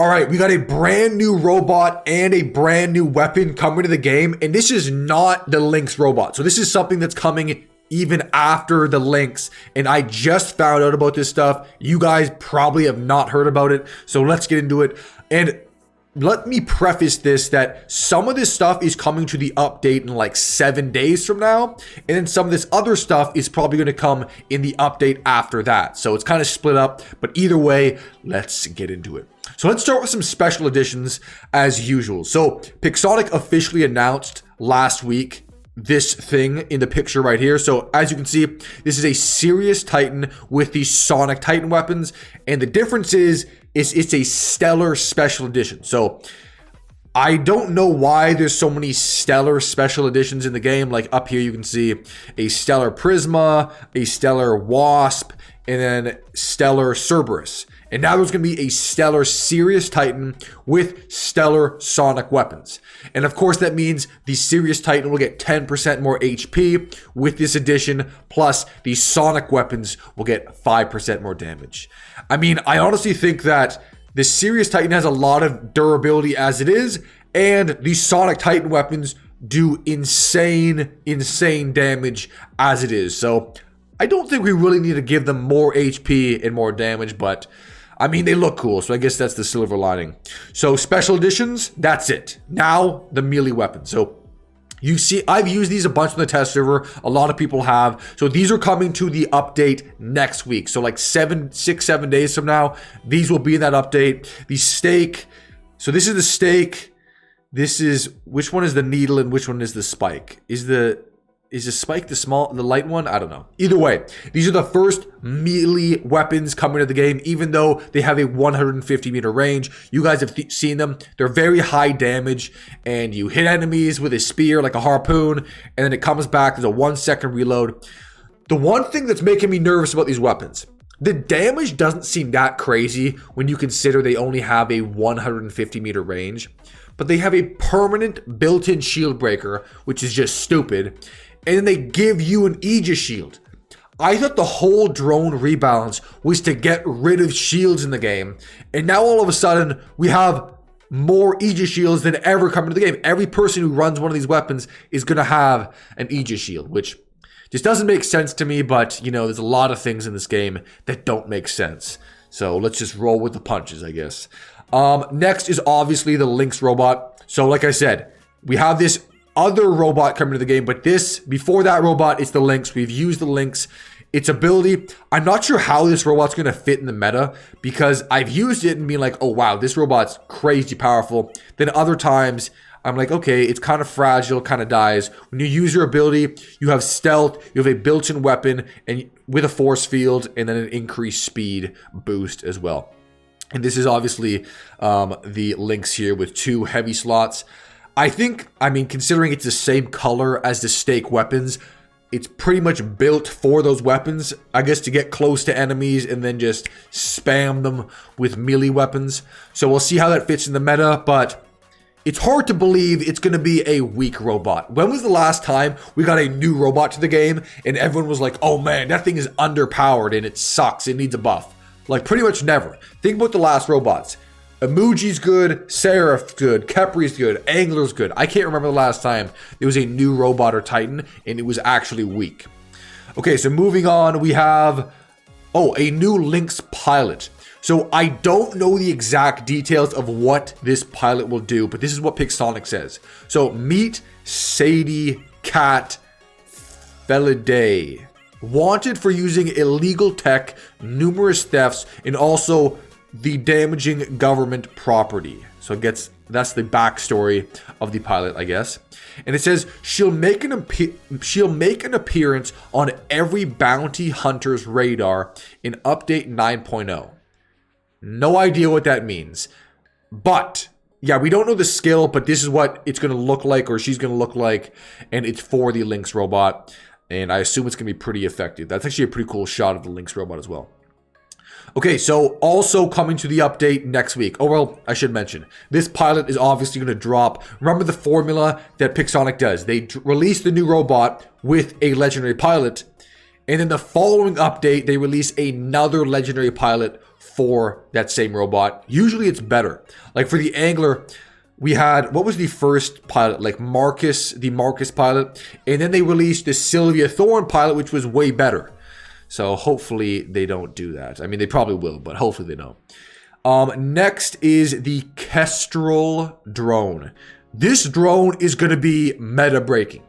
All right, we got a brand new robot and a brand new weapon coming to the game, and this is not the Lynx robot. So this is something that's coming even after the Lynx, and I just found out about this stuff. You guys probably have not heard about it, so let's get into it. And let me preface this that some of this stuff is coming to the update in like 7 days from now, and then some of this other stuff is probably going to come in the update after that. So it's kind of split up, but either way, let's get into it. So let's start with some special editions as usual. So Pixonic officially announced last week this thing in the picture right here. So as you can see, this is a Sirius Titan with the Sonic Titan weapons, and the difference is it's a stellar special edition. So I don't know why there's so many stellar special editions in the game. Like up here you can see a stellar Prisma, a stellar Wasp, and then stellar Cerberus. And now there's going to be a stellar Sirius Titan with stellar Sonic weapons. And of course that means the Sirius Titan will get 10% more HP with this edition, plus the Sonic weapons will get 5% more damage. I mean, I honestly think that the Sirius Titan has a lot of durability as it is, and the Sonic Titan weapons do insane damage as it is. So I don't think we really need to give them more HP and more damage, but I mean, they look cool, so I guess that's the silver lining. So special editions, that's it. Now, the melee weapons. So you see, I've used these a bunch on the test server. A lot of people have. So these are coming to the update next week. So like 7 days from now, these will be in that update. The stake. So this is the stake. This is, which one is the needle and which one is the spike? Is the spike the light one? I don't know. Either way, these are the first melee weapons coming to the game, even though they have a 150 meter range. You guys have seen them. They're very high damage, and you hit enemies with a spear like a harpoon, and then it comes back. There's a 1 second reload. The one thing that's making me nervous about these weapons, the damage doesn't seem that crazy when you consider they only have a 150 meter range, but they have a permanent built-in shield breaker, which is just stupid. And then they give you an Aegis shield. I thought the whole drone rebalance was to get rid of shields in the game. And now all of a sudden, we have more Aegis shields than ever come into the game. Every person who runs one of these weapons is going to have an Aegis shield, which just doesn't make sense to me. But, you know, there's a lot of things in this game that don't make sense. So let's just roll with the punches, I guess. Next is obviously the Lynx robot. So like I said, we have this other robot coming to the game, but before that robot, it's the Lynx. We've used the Lynx. Its ability, I'm not sure how this robot's going to fit in the meta, because I've used it and been like, oh wow, this robot's crazy powerful. Then other times, I'm like, okay, it's kind of fragile, kind of dies. When you use your ability, you have stealth, you have a built-in weapon, and with a force field, and then an increased speed boost as well. And this is obviously the Lynx here with 2 heavy slots. I mean, considering it's the same color as the stake weapons, it's pretty much built for those weapons, I guess, to get close to enemies and then just spam them with melee weapons. So we'll see how that fits in the meta, but it's hard to believe it's going to be a weak robot. When was the last time we got a new robot to the game and everyone was like, oh man, that thing is underpowered and it sucks, it needs a buff? Like, pretty much never. Think about the last robots. Emuji's good, Seraph's good, Kepri's good, Angler's good. I can't remember the last time there was a new robot or Titan and it was actually weak. Okay, so moving on, we have, a new Lynx pilot. So I don't know the exact details of what this pilot will do, but this is what Pixonic says. So meet Sadie Cat Felidae. Wanted for using illegal tech, numerous thefts, and also the damaging government property. So that's the backstory of the pilot, I guess. And it says she'll make an appearance on every bounty hunter's radar in update 9.0. No idea what that means. But yeah, we don't know the skill, but this is what it's going to look like, or she's going to look like, and it's for the Lynx robot. And I assume it's going to be pretty effective. That's actually a pretty cool shot of the Lynx robot as well. Okay, so also coming to the update next week. Oh, well, I should mention, this pilot is obviously going to drop. Remember the formula that Pixonic does. They release the new robot with a legendary pilot, and then the following update, they release another legendary pilot for that same robot. Usually it's better. Like for the angler, we had, what was the first pilot? Like Marcus, the Marcus pilot. And then they released the Sylvia Thorne pilot, which was way better. So hopefully they don't do that. I mean, they probably will, but hopefully they don't. Next is the Kestrel drone. This drone is going to be meta breaking.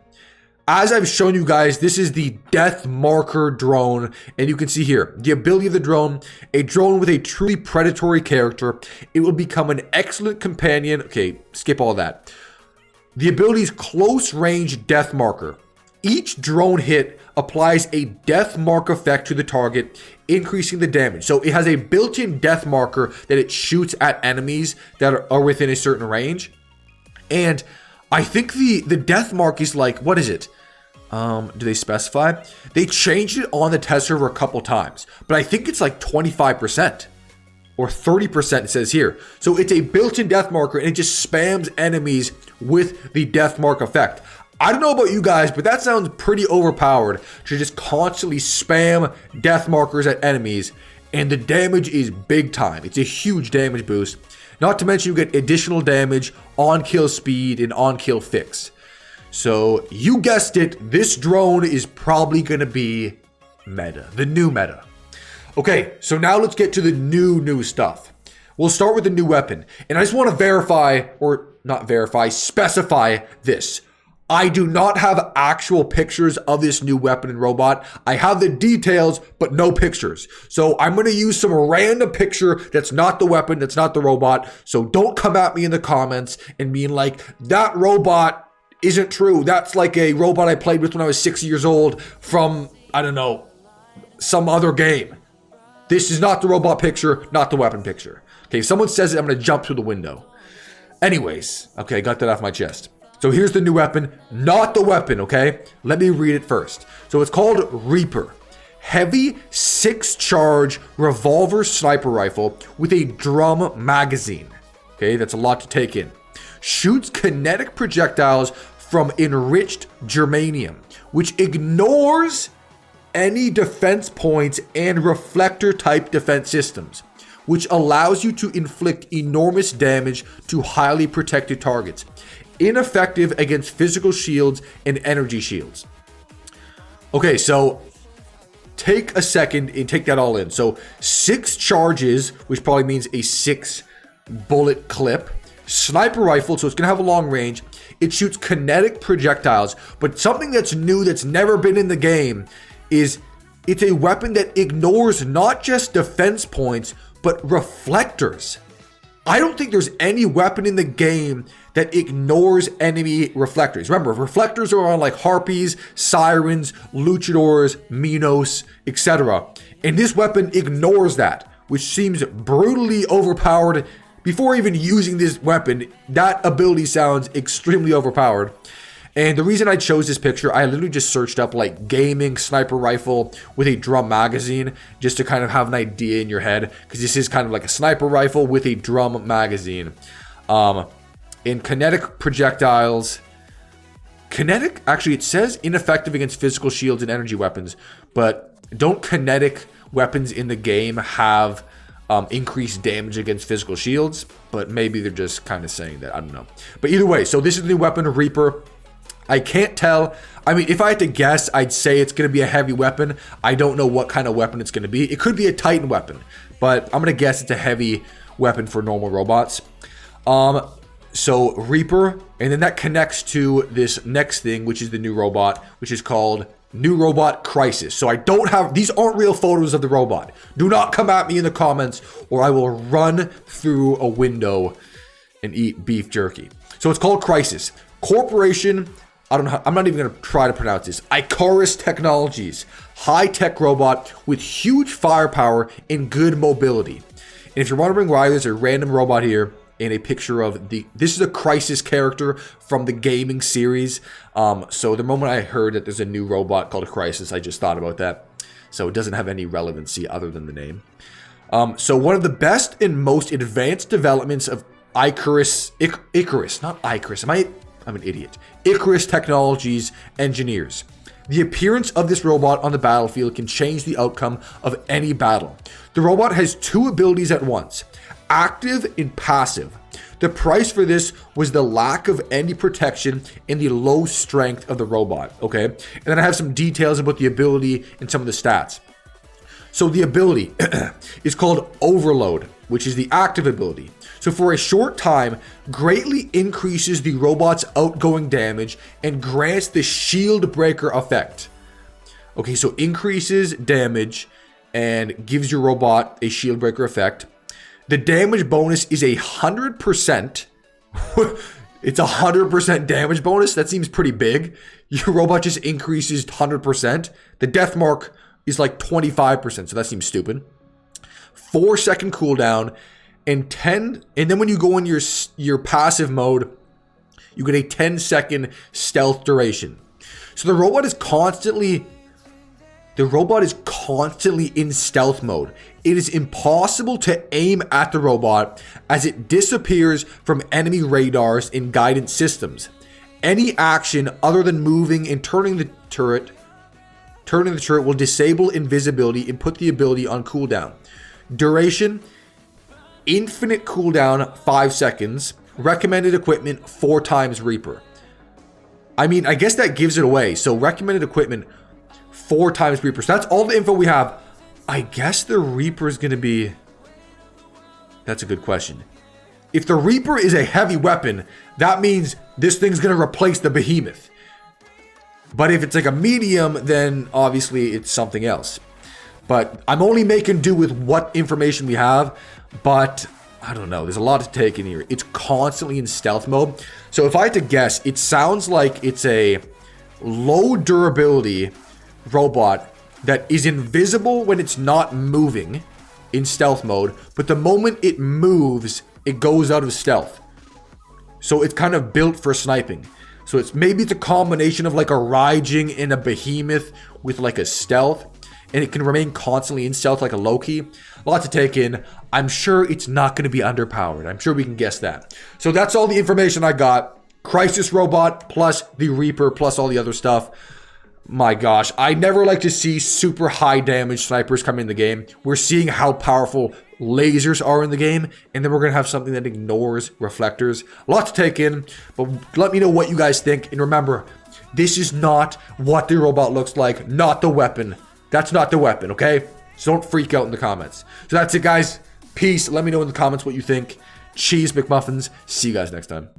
As I've shown you guys, this is the Death Marker drone, and you can see here, the ability of the drone, a drone with a truly predatory character. It will become an excellent companion. Okay, skip all that. The ability is Close Range Death Marker. Each drone hit applies a death mark effect to the target, increasing the damage. So it has a built-in death marker that it shoots at enemies that are within a certain range. And I think the death mark is like, what is it? Do they specify? They changed it on the test server a couple times, but I think it's like 25% or 30% it says here. So it's a built-in death marker and it just spams enemies with the death mark effect. I don't know about you guys, but that sounds pretty overpowered to just constantly spam death markers at enemies, and the damage is big time. It's a huge damage boost. Not to mention you get additional damage, on-kill speed, and on-kill fix. So you guessed it, this drone is probably going to be meta, the new meta. Okay, so now let's get to the new stuff. We'll start with the new weapon. And I just want to verify, or not verify, specify this. I do not have actual pictures of this new weapon and robot. I have the details, but no pictures. So I'm going to use some random picture that's not the weapon, that's not the robot. So don't come at me in the comments and being like, that robot isn't true. That's like a robot I played with when I was 6 years old from, I don't know, some other game. This is not the robot picture, not the weapon picture. Okay, if someone says it, I'm going to jump through the window. Anyways, okay, got that off my chest. So here's the new weapon, not the weapon, okay? Let me read it first. So it's called Reaper. Heavy 6-charge revolver sniper rifle with a drum magazine. Okay, that's a lot to take in. Shoots kinetic projectiles from enriched germanium, which ignores any defense points and reflector type defense systems, which allows you to inflict enormous damage to highly protected targets. Ineffective against physical shields and energy shields. Okay, so take a second and take that all in. So 6 charges, which probably means a 6 bullet clip. Sniper rifle, so it's gonna have a long range. It shoots kinetic projectiles, but something that's new that's never been in the game is it's a weapon that ignores not just defense points, but reflectors. I don't think there's any weapon in the game that ignores enemy reflectors. Remember, reflectors are on like harpies, sirens, luchadors, minos, etc. And this weapon ignores that, which seems brutally overpowered. Before even using this weapon, that ability sounds extremely overpowered. And the reason I chose this picture, I literally just searched up like gaming sniper rifle with a drum magazine just to kind of have an idea in your head, because this is kind of like a sniper rifle with a drum magazine. In kinetic projectiles, kinetic, actually it says ineffective against physical shields and energy weapons, but don't kinetic weapons in the game have increased damage against physical shields? But maybe they're just kind of saying that, I don't know. But either way, so this is the new weapon, Reaper. I can't tell. I mean, if I had to guess, I'd say it's going to be a heavy weapon. I don't know what kind of weapon it's going to be. It could be a Titan weapon, but I'm going to guess it's a heavy weapon for normal robots. So Reaper, and then that connects to this next thing, which is the new robot, which is called New Robot Crisis. So I don't have, these aren't real photos of the robot. Do not come at me in the comments or I will run through a window and eat beef jerky. So it's called Crisis. Corporation, I don't know, I'm not even going to try to pronounce this. Icarus Technologies, high-tech robot with huge firepower and good mobility. And if you're wondering why there's a random robot here and a picture of this is a Crisis character from the gaming series. So the moment I heard that there's a new robot called Crisis, I just thought about that. So it doesn't have any relevancy other than the name. So one of the best and most advanced developments of Icarus, not Icarus, I'm an idiot. Icarus Technologies engineers. The appearance of this robot on the battlefield can change the outcome of any battle. The robot has 2 abilities at once, active and passive. The price for this was the lack of any protection and the low strength of the robot, okay? And then I have some details about the ability and some of the stats. So the ability is called Overload, which is the active ability. So for a short time, greatly increases the robot's outgoing damage and grants the shield breaker effect. Okay, so increases damage and gives your robot a shield breaker effect. The damage bonus is 100%. It's 100% damage bonus. That seems pretty big. Your robot just increases 100%. The death mark is like 25%, so that seems stupid. 4-second cooldown and then when you go in your passive mode, you get a 10-second stealth duration. So the robot is constantly in stealth mode. It is impossible to aim at the robot as it disappears from enemy radars and guidance systems. Any action other than moving and turning the turret will disable invisibility and put the ability on cooldown. Duration, infinite cooldown 5 seconds. Recommended equipment 4 times Reaper. I mean, I guess that gives it away. So recommended equipment 4 times Reaper. So that's all the info we have. I guess the Reaper is going to be... That's a good question. If the Reaper is a heavy weapon, that means this thing's going to replace the Behemoth. But if it's like a medium, then obviously it's something else. But I'm only making do with what information we have. But I don't know. There's a lot to take in here. It's constantly in stealth mode. So if I had to guess, it sounds like it's a low durability robot that is invisible when it's not moving in stealth mode. But the moment it moves, it goes out of stealth. So it's kind of built for sniping. So maybe it's a combination of like a Raijin and a Behemoth with like a stealth. And it can remain constantly in stealth like a Loki. A lot to take in. I'm sure it's not going to be underpowered. I'm sure we can guess that. So that's all the information I got. Crisis Robot plus the Reaper plus all the other stuff. My gosh, I never like to see super high damage snipers come in the game. We're seeing how powerful lasers are in the game, and then we're going to have something that ignores reflectors. A lot to take in, but let me know what you guys think. And remember, this is not what the robot looks like, not the weapon. That's not the weapon, okay? So don't freak out in the comments. So that's it, guys. Peace. Let me know in the comments what you think. Cheese McMuffins. See you guys next time.